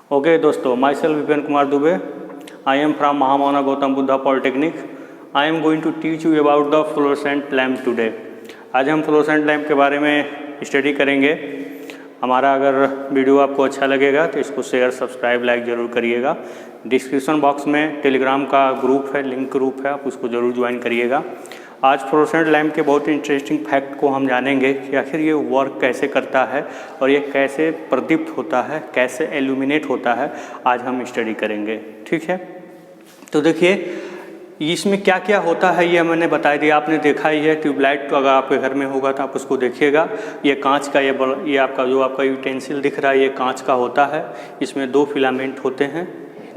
Okay दोस्तों, myself Vipin Kumar Dubey. I am from Mahamana Gautam Buddha polytechnic. I am going to teach you about the fluorescent lamp today. आज हम fluorescent lamp के बारे में study करेंगे. हमारा अगर वीडियो आपको अच्छा लगेगा तो इसको शेयर, सब्सक्राइब, लाइक ज़रूर करिएगा. डिस्क्रिप्शन बॉक्स में टेलीग्राम का ग्रुप है, लिंक ग्रुप है, आप उसको ज़रूर ज्वाइन करिएगा. आज फ्लोरेसेंट लैम्प के बहुत इंटरेस्टिंग फैक्ट को हम जानेंगे कि आखिर ये वर्क कैसे करता है और ये कैसे प्रदीप्त होता है, कैसे एल्यूमिनेट होता है. आज हम स्टडी करेंगे. ठीक है, तो देखिए इसमें क्या क्या होता है ये मैंने बता दिया. आपने देखा ही है ट्यूबलाइट, तो अगर आपके घर में होगा तो आप उसको देखिएगा. ये कांच का ये आपका जो आपका यूटेंसिल दिख रहा है ये कांच का होता है. इसमें दो फिलामेंट होते हैं,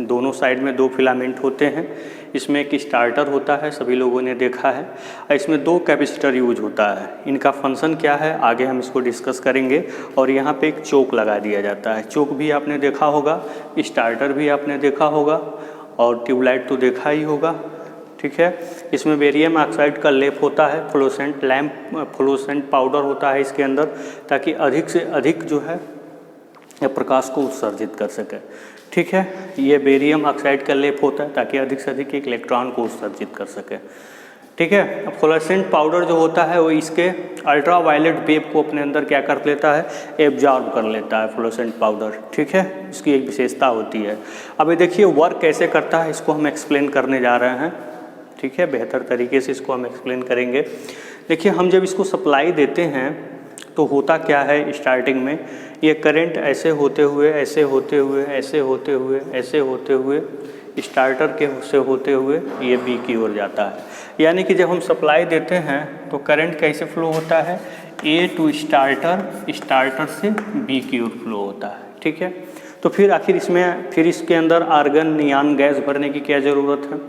दोनों साइड में दो फिलामेंट होते हैं. इसमें एक स्टार्टर होता है, सभी लोगों ने देखा है. इसमें दो कैपेसिटर यूज होता है. इनका फंक्शन क्या है आगे हम इसको डिस्कस करेंगे. और यहाँ पे एक चोक लगा दिया जाता है. चोक भी आपने देखा होगा, स्टार्टर भी आपने देखा होगा और ट्यूबलाइट तो देखा ही होगा. ठीक है, इसमें बेरियम ऑक्साइड का लेप होता है. फ्लोरेसेंट पाउडर होता है इसके अंदर, ताकि अधिक से अधिक जो है प्रकाश को उत्सर्जित कर सके. ठीक है, ये बेरियम ऑक्साइड का लेप होता है ताकि अधिक से अधिक एक इलेक्ट्रॉन को उत्सर्जित कर सके. ठीक है, अब फ्लोरेसेंट पाउडर जो होता है वो इसके अल्ट्रा वायलेट वेव को अपने अंदर क्या कर लेता है, एब्जॉर्ब कर लेता है फ्लोरेसेंट पाउडर. ठीक है, इसकी एक विशेषता होती है. अब ये देखिए वर्क कैसे करता है, इसको हम एक्सप्लेन करने जा रहे हैं. ठीक है, बेहतर तरीके से इसको हम एक्सप्लेन करेंगे. देखिए हम जब इसको सप्लाई देते हैं तो होता क्या है, स्टार्टिंग में ये करंट ऐसे होते हुए ऐसे होते हुए ऐसे होते हुए ऐसे होते हुए स्टार्टर के से होते हुए ये बी की ओर जाता है. यानी कि जब हम सप्लाई देते हैं तो करंट कैसे फ्लो होता है, ए टू स्टार्टर, स्टार्टर से बी की ओर फ्लो होता है. ठीक है, तो फिर आखिर इसके अंदर आर्गन नियान गैस भरने की क्या ज़रूरत है.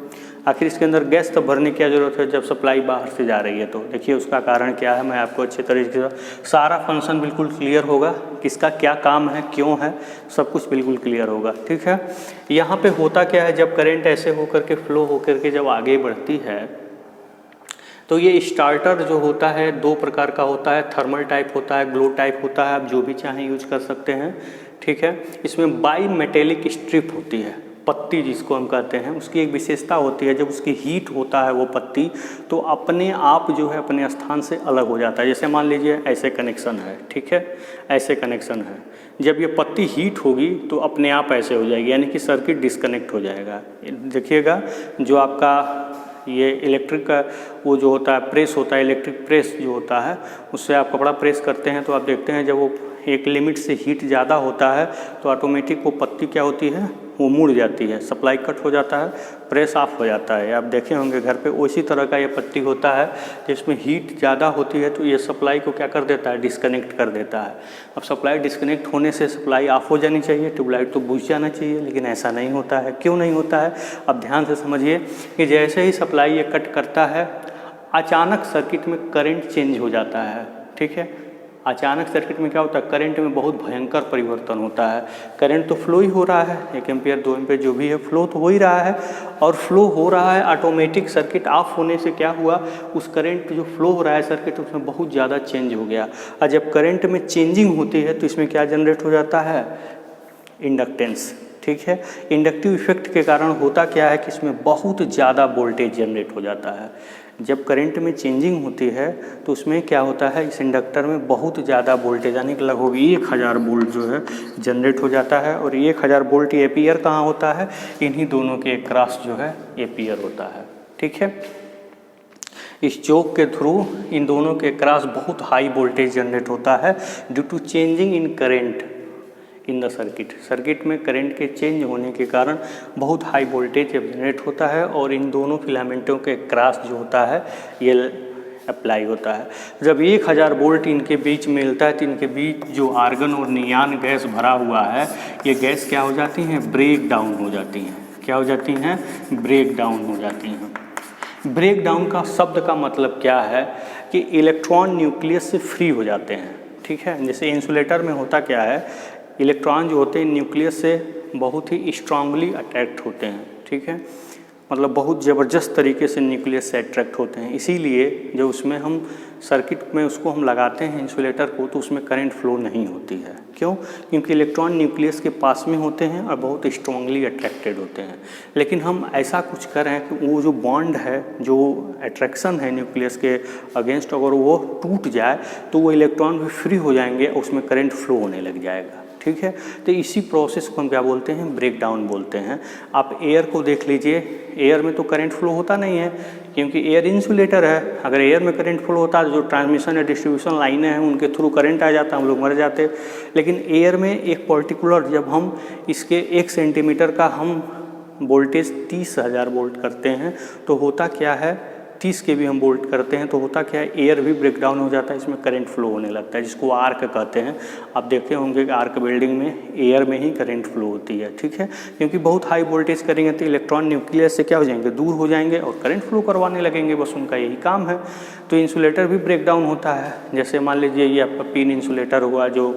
आखिर इसके अंदर गैस तो भरने की क्या ज़रूरत है जब सप्लाई बाहर से जा रही है. तो देखिए उसका कारण क्या है, मैं आपको अच्छे तरीके से सारा फंक्शन बिल्कुल क्लियर होगा, किसका क्या काम है, क्यों है, सब कुछ बिल्कुल क्लियर होगा. ठीक है, यहाँ पे होता क्या है, जब करंट ऐसे होकर के फ्लो होकर के जब आगे बढ़ती है तो ये स्टार्टर जो होता है दो प्रकार का होता है. थर्मल टाइप होता है, ग्लो टाइप होता है, आप जो भी चाहें यूज कर सकते हैं. ठीक है, इसमें बाई मेटेलिक स्ट्रिप होती है, पत्ती जिसको हम कहते हैं. उसकी एक विशेषता होती है, जब उसकी हीट होता है वो पत्ती तो अपने आप जो है अपने स्थान से अलग हो जाता है. जैसे मान लीजिए ऐसे कनेक्शन है. ठीक है, ऐसे कनेक्शन है, जब ये पत्ती हीट होगी तो अपने आप ऐसे हो जाएगी, यानी कि सर्किट डिस्कनेक्ट हो जाएगा. देखिएगा जो आपका ये इलेक्ट्रिक का वो जो होता है प्रेस होता है, इलेक्ट्रिक प्रेस जो होता है, उससे आप कपड़ा प्रेस करते हैं तो आप देखते हैं जब वो एक लिमिट से हीट ज़्यादा होता है तो ऑटोमेटिक वो पत्ती क्या होती है, वो मुड़ जाती है, सप्लाई कट हो जाता है, प्रेस ऑफ हो जाता है. आप देखे होंगे घर पे उसी तरह का ये पत्ती होता है. जिसमें हीट ज़्यादा होती है तो ये सप्लाई को क्या कर देता है, डिस्कनेक्ट कर देता है. अब सप्लाई डिस्कनेक्ट होने से सप्लाई ऑफ हो जानी चाहिए, ट्यूबलाइट तो बुझ जाना चाहिए, लेकिन ऐसा नहीं होता है. क्यों नहीं होता है, अब ध्यान से समझिए कि जैसे ही सप्लाई ये कट करता है अचानक सर्किट में करंट चेंज हो जाता है. ठीक है, अचानक सर्किट में क्या होता है, करंट में बहुत भयंकर परिवर्तन होता है. करंट तो फ्लो ही हो रहा है, 1 एम्पियर 2 एम्पियर जो भी है फ्लो तो हो ही रहा है, और फ्लो हो रहा है ऑटोमेटिक. सर्किट ऑफ होने से क्या हुआ, उस करंट जो फ्लो हो रहा है सर्किट उसमें बहुत ज़्यादा चेंज हो गया. और जब करंट में चेंजिंग होती है तो इसमें क्या जनरेट हो जाता है, इंडक्टेंस. ठीक है, इंडक्टिव इफेक्ट के कारण होता क्या है कि इसमें बहुत ज़्यादा वोल्टेज जनरेट हो जाता है. जब करंट में चेंजिंग होती है तो उसमें क्या होता है, इस इंडक्टर में बहुत ज़्यादा वोल्टेज यानी कि लगभग 1000 वोल्ट जो है जनरेट हो जाता है. और 1000 वोल्ट एपियर कहाँ होता है, इन्हीं दोनों के क्रॉस जो है एपियर होता है. ठीक है, इस चोक के थ्रू इन दोनों के क्रॉस बहुत हाई वोल्टेज जनरेट होता है due to changing in current in the circuit. Circuit में करंट के चेंज होने के कारण बहुत हाई वोल्टेज जनरेट होता है और इन दोनों फिलामेंटों के क्रॉस जो होता है ये अप्लाई होता है. जब 1000 वोल्ट इनके बीच में मिलता है तो इनके बीच जो आर्गन और नियान गैस भरा हुआ है ये गैस क्या हो जाती हैं, ब्रेक डाउन हो जाती हैं. क्या हो जाती हैं, ब्रेक डाउन हो जाती हैं. ब्रेक डाउन का शब्द का मतलब क्या है कि इलेक्ट्रॉन न्यूक्लियस से फ्री हो जाते हैं. ठीक है, जैसे इंसुलेटर में होता क्या है, इलेक्ट्रॉन जो होते हैं न्यूक्लियस से बहुत ही स्ट्रांगली अटैक्ट होते हैं. ठीक है, मतलब बहुत ज़बरदस्त तरीके से न्यूक्लियस से अट्रैक्ट होते हैं। इसीलिए जब उसमें हम सर्किट में उसको हम लगाते हैं इंसुलेटर को, तो उसमें करंट फ्लो नहीं होती है। क्यों? क्योंकि इलेक्ट्रॉन न्यूक्लियस के पास में होते हैं और बहुत स्ट्रांगली अट्रैक्टेड होते हैं। लेकिन हम ऐसा कुछ करें कि वो जो बॉन्ड है, जो अट्रैक्शन है न्यूक्लियस के अगेंस्ट, अगर वो टूट जाए तो वो इलेक्ट्रॉन भी फ्री हो जाएंगे, उसमें करंट फ्लो होने लग जाएगा। ठीक है, तो इसी प्रोसेस को हम क्या बोलते हैं? ब्रेक डाउन बोलते हैं। आप एयर को देख लीजिए, एयर में तो करंट फ्लो होता नहीं है क्योंकि एयर इंसुलेटर है। अगर एयर में करंट फ्लो होता है, जो ट्रांसमिशन या डिस्ट्रीब्यूशन लाइनें हैं उनके थ्रू करंट आ जाता, हम लोग मर जाते। लेकिन एयर में एक पर्टिकुलर, जब हम इसके 1 सेंटीमीटर का हम वोल्टेज 30,000 वोल्ट करते हैं तो होता क्या है, 30 के भी हम वोल्ट करते हैं तो होता क्या है, एयर भी ब्रेक डाउन हो जाता है, इसमें करंट फ्लो होने लगता है, जिसको आर्क कहते हैं। आप देखे होंगे कि आर्क वेल्डिंग में एयर में ही करंट फ्लो होती है। ठीक है, क्योंकि बहुत हाई वोल्टेज करेंगे तो इलेक्ट्रॉन न्यूक्लियस से क्या हो जाएंगे, दूर हो जाएंगे और करंट फ्लो करवाने लगेंगे, बस उनका यही काम है। तो इंसुलेटर भी ब्रेक डाउन होता है। जैसे मान लीजिए ये आपका पिन इंसुलेटर हुआ जो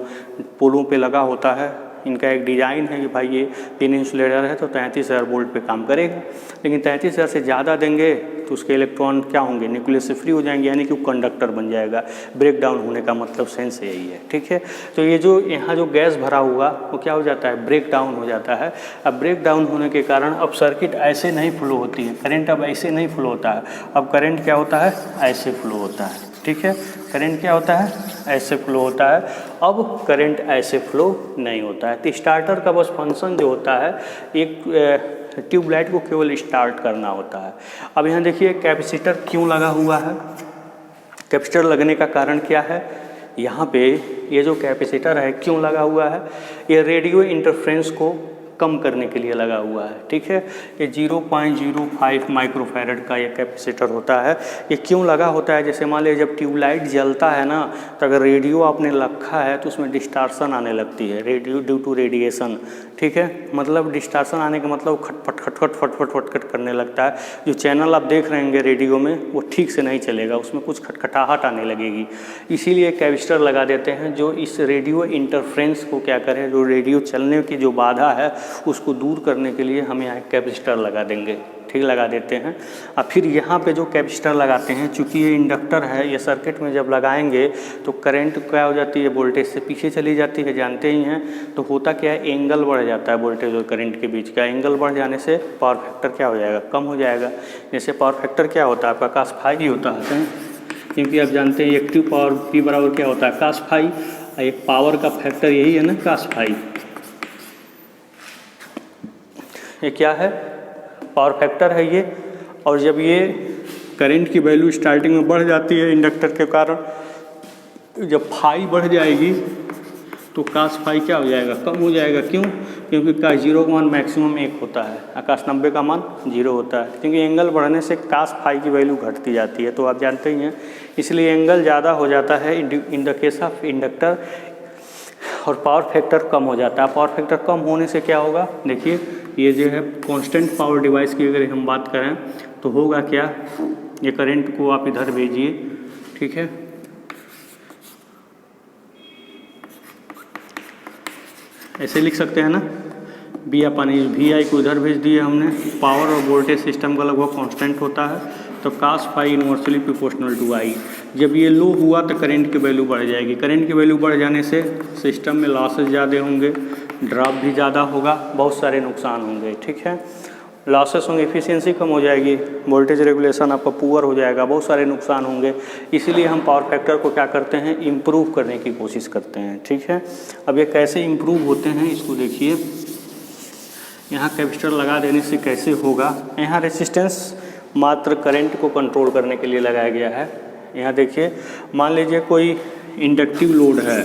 पोलों पे लगा होता है, इनका एक डिज़ाइन है कि भाई ये पिन इंसुलेटर है तो 33,000 वोल्ट पे काम करेगा। लेकिन 33,000 से ज़्यादा देंगे तो उसके इलेक्ट्रॉन क्या होंगे, न्यूक्लियस से फ्री हो जाएंगे, यानी कि वो कंडक्टर बन जाएगा। ब्रेक डाउन होने का मतलब सेंस यही है। ठीक है, तो ये जो यहाँ जो गैस भरा हुआ वो क्या हो जाता है, ब्रेक डाउन हो जाता है। अब ब्रेक डाउन होने के कारण अब सर्किट ऐसे नहीं फ्लो होती है, करंट अब ऐसे नहीं फ्लो होता है। अब करंट क्या होता है, ऐसे फ्लो होता है। ठीक है, करंट क्या होता है, ऐसे फ्लो होता है। अब करंट ऐसे फ्लो नहीं होता है। तो स्टार्टर का बस फंक्शन जो होता है, एक ट्यूबलाइट को केवल स्टार्ट करना होता है। अब यहाँ देखिए कैपेसिटर क्यों लगा हुआ है, कैपेसिटर लगने का कारण क्या है। यहाँ पे ये जो कैपेसिटर है क्यों लगा हुआ है, ये रेडियो इंटरफ्रेंस को कम करने के लिए लगा हुआ है। ठीक है, ये 0.05 माइक्रोफैरड का ये कैपेसिटर होता है। ये क्यों लगा होता है, जैसे मान लीजिए जब ट्यूबलाइट जलता है ना, तो अगर रेडियो आपने रखा है तो उसमें डिस्टार्सन आने लगती है, रेडियो ड्यू टू रेडिएशन। ठीक है, मतलब डिस्टार्सन आने का मतलब खटपट खटखट फटफट फटखट करने लगता है। जो चैनल आप देख रहे हैं रेडियो में वो ठीक से नहीं चलेगा, उसमें कुछ खटखटाहट आने लगेगी। इसीलिए कैपेसिटर लगा देते हैं जो इस रेडियो इंटरफ्रेंस को क्या करे, जो रेडियो चलने की जो बाधा है उसको दूर करने के लिए हम यहाँ कैपेसिटर लगा देंगे। ठीक, लगा देते हैं। और फिर यहाँ पे जो कैपेसिटर लगाते हैं, चूँकि ये इंडक्टर है, ये सर्किट में जब लगाएंगे तो करंट क्या हो जाती है, वोल्टेज से पीछे चली जाती है, जानते ही हैं। तो होता क्या है, एंगल बढ़ जाता है वोल्टेज और करंट के बीच का। एंगल बढ़ जाने से पावर फैक्टर क्या हो जाएगा, कम हो जाएगा। जैसे पावर फैक्टर क्या होता है आपका, cos फाई होता है, क्योंकि आप जानते हैं एक्टिव पावर P बराबर क्या होता है, cos फाई। एक पावर का फैक्टर यही है ना, cos फाई। ये क्या है, पावर फैक्टर है ये। और जब ये करंट की वैल्यू स्टार्टिंग में बढ़ जाती है इंडक्टर के कारण, जब फाई बढ़ जाएगी तो कास फाई क्या हो जाएगा, कम हो जाएगा। क्यों? क्योंकि कास 0 का मान मैक्सिमम 1 होता है, आकाश 90 का मान 0 होता है। क्योंकि एंगल बढ़ने से कास फाई की वैल्यू घटती जाती है, तो आप जानते ही हैं। इसलिए एंगल ज़्यादा हो जाता है in the case of inductor, और पावर फैक्टर कम हो जाता है। पावर फैक्टर कम होने से क्या होगा, देखिए ये जो है कांस्टेंट पावर डिवाइस की अगर हम बात करें तो होगा क्या, ये करंट को आप इधर भेजिए। ठीक है, ऐसे लिख सकते हैं ना, बी अपन वी आई को इधर भेज दिए हमने। पावर और वोल्टेज सिस्टम का लगभग कांस्टेंट होता है, तो cos phi inversely proportional to I. जब ये लो हुआ तो करंट की वैल्यू बढ़ जाएगी। करंट की वैल्यू बढ़ जाने से सिस्टम में लॉसेज ज़्यादा होंगे, ड्रॉप भी ज़्यादा होगा, बहुत सारे नुकसान होंगे। ठीक है, लॉसेस होंगे, एफिशिएंसी कम हो जाएगी, वोल्टेज रेगुलेशन आपका पुअर हो जाएगा, बहुत सारे नुकसान होंगे। इसीलिए हम पावर फैक्टर को क्या करते हैं, इम्प्रूव करने की कोशिश करते हैं। ठीक है, अब ये कैसे इम्प्रूव होते हैं इसको देखिए। यहाँ कैपेसिटर लगा देने से कैसे होगा, यहाँ रेसिस्टेंस मात्र करंट को कंट्रोल करने के लिए लगाया गया है। यहाँ देखिए, मान लीजिए कोई इंडक्टिव लोड है।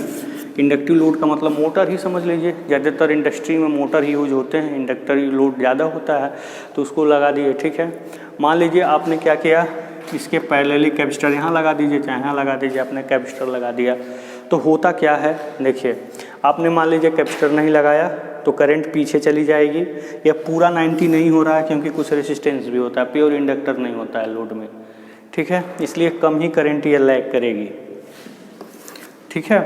इंडक्टिव लोड का मतलब मोटर ही समझ लीजिए, ज़्यादातर इंडस्ट्री में मोटर ही यूज होते हैं, इंडक्टर लोड ज़्यादा होता है तो उसको लगा दिए। ठीक है, मान लीजिए आपने क्या किया, इसके पैरेलली कैपेसिटर यहाँ लगा दीजिए, चाहे यहाँ लगा दीजिए, आपने कैपेसिटर लगा दिया। तो होता क्या है, देखिए आपने मान लीजिए कैपेसिटर नहीं लगाया तो करंट पीछे चली जाएगी। या पूरा 90 नहीं हो रहा है क्योंकि कुछ रेसिस्टेंस भी होता है, प्योर इंडक्टर नहीं होता है लोड में। ठीक है, इसलिए कम ही करंट ये लैग करेगी। ठीक है,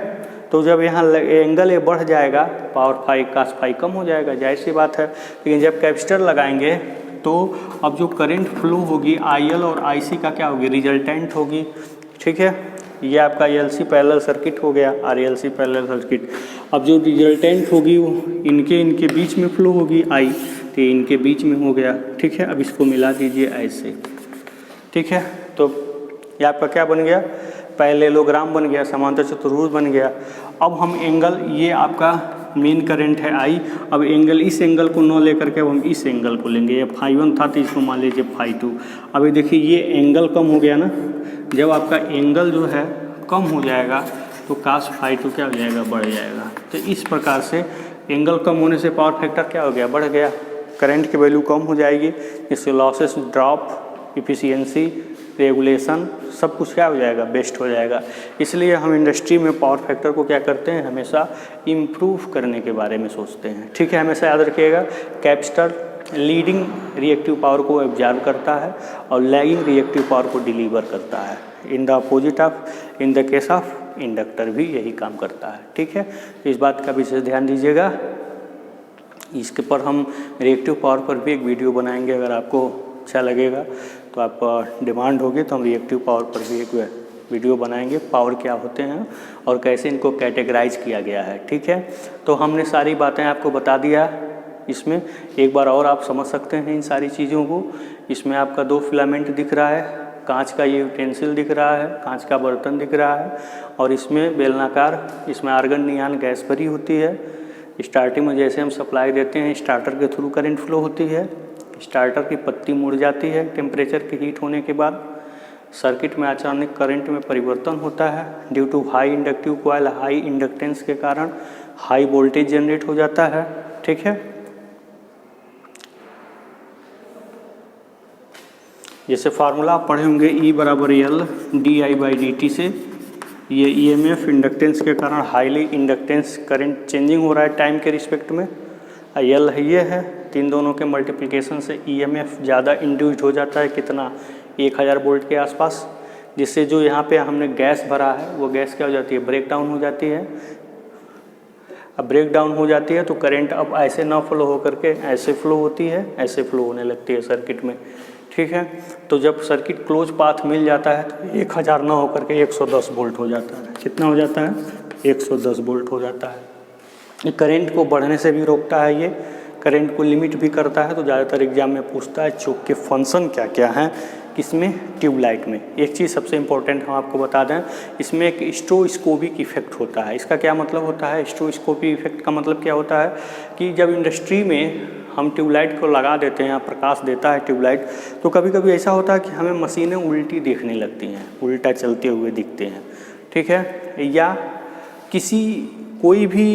तो जब यहाँ एंगल ये बढ़ जाएगा, पावर फाई कास फाई कम हो जाएगा, जाहिर सी बात है। लेकिन जब कैपेसिटर लगाएंगे तो अब जो करंट फ्लो होगी IL और IC का क्या होगी, रिजल्टेंट होगी। ठीक है, ये आपका LC पैरेलल सर्किट हो गया, RLC पैरेलल सर्किट। अब जो रिजल्टेंट होगी वो इनके बीच में फ्लो होगी I, तो इनके बीच में हो गया। ठीक है, अब इसको मिला दीजिए ऐसे। ठीक है, तो ये आपका क्या बन गया, पैरेललोग्राम बन गया, समांतर चतुर्भुज बन गया। अब हम एंगल, ये आपका मेन करंट है I, अब एंगल इस एंगल को न लेकर के अब हम इस एंगल को लेंगे। ये φ1 था तो इसको मान लीजिए φ2। अभी देखिए ये एंगल कम हो गया ना, जब आपका एंगल जो है कम हो जाएगा तो cos φ2 क्या हो जाएगा, बढ़ जाएगा। तो इस प्रकार से एंगल कम होने से पावर फैक्टर क्या हो गया, बढ़ गया, करंट की वैल्यू कम हो जाएगी, इससे लॉसेस ड्रॉप, इफिशियंसी, रेगुलेशन सब कुछ क्या हो जाएगा, बेस्ट हो जाएगा। इसलिए हम इंडस्ट्री में पावर फैक्टर को क्या करते हैं, हमेशा इम्प्रूव करने के बारे में सोचते हैं। ठीक है, हमेशा याद रखिएगा, कैपेसिटर लीडिंग रिएक्टिव पावर को एब्जॉर्ब करता है और लैगिंग रिएक्टिव पावर को डिलीवर करता है। In the opposite of, in the case of inductor भी यही काम करता है। ठीक है, इस बात का विशेष ध्यान दीजिएगा। इसके पर हम रिएक्टिव पावर पर भी एक वीडियो बनाएंगे, अगर आपको अच्छा लगेगा तो आप डिमांड होगी तो हम रिएक्टिव पावर पर भी एक वीडियो बनाएंगे, पावर क्या होते हैं और कैसे इनको कैटेगराइज किया गया है। ठीक है, तो हमने सारी बातें आपको बता दिया। इसमें एक बार और आप समझ सकते हैं इन सारी चीज़ों को। इसमें आपका 2 फिलामेंट दिख रहा है, कांच का ये यूटेंसिल दिख रहा है, कांच का बर्तन दिख रहा है, और इसमें बेलनाकार, इसमें आर्गन नियान गैस भरी होती है। स्टार्टिंग में जैसे हम सप्लाई देते हैं, स्टार्टर के थ्रू करंट फ्लो होती है, स्टार्टर की पत्ती मुड़ जाती है टेम्परेचर के हीट होने के बाद। सर्किट में अचानक करंट में परिवर्तन होता है due to high inductive coil, high inductance के कारण हाई वोल्टेज जनरेट हो जाता है। ठीक है, जैसे फार्मूला आप पढ़े होंगे, E बराबर L di/dt से, ये EMF इंडक्टेंस के कारण हाईली इंडक्टेंस करंट चेंजिंग हो रहा है टाइम के रिस्पेक्ट में। L है, ये है, तीन दोनों के मल्टीप्लिकेशन से EMF ज़्यादा इंड्यूस्ड हो जाता है, कितना, 1000 वोल्ट के आसपास, जिससे जो यहाँ पे हमने गैस भरा है वो गैस क्या हो जाती है, ब्रेक डाउन हो जाती है। अब ब्रेक डाउन हो जाती है तो करंट अब ऐसे ना फ्लो हो करके ऐसे फ्लो होती है, ऐसे फ्लो होने लगती है सर्किट में। ठीक है, तो जब सर्किट क्लोज पाथ मिल जाता है तो 1000 ना होकर के 110 वोल्ट हो जाता है। कितना हो जाता है, 110 वोल्ट हो जाता है। ये करंट को बढ़ने से भी रोकता है, ये करंट को लिमिट भी करता है। तो ज़्यादातर एग्जाम में पूछता है चोक के फंक्शन क्या क्या हैं, किसमें, ट्यूबलाइट में। एक चीज़ सबसे इम्पोर्टेंट हम आपको बता दें, इसमें एक स्ट्रोस्कोपिक इफेक्ट होता है। इसका क्या मतलब होता है, स्ट्रोस्कोपिक इफेक्ट का मतलब क्या होता है कि जब इंडस्ट्री में हम ट्यूबलाइट को लगा देते हैं, प्रकाश देता है ट्यूबलाइट, तो कभी कभी ऐसा होता है कि हमें मशीनें उल्टी दिखने लगती हैं, उल्टा चलते हुए दिखते हैं। ठीक है, या कोई भी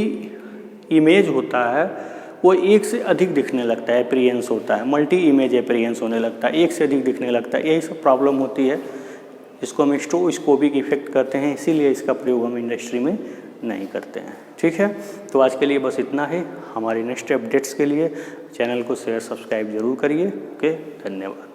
इमेज होता है वो एक से अधिक दिखने लगता है, एपीरियंस होता है, मल्टी इमेज एपीरियंस होने लगता है, एक से अधिक दिखने लगता है। यही सब प्रॉब्लम होती है, इसको हम स्ट्रोस्कोपिक इफेक्ट करते हैं, इसीलिए इसका प्रयोग हम इंडस्ट्री में नहीं करते हैं। ठीक है, तो आज के लिए बस इतना ही। हमारी नेक्स्ट अपडेट्स के लिए चैनल को शेयर सब्सक्राइब जरूर करिए। ओके, धन्यवाद।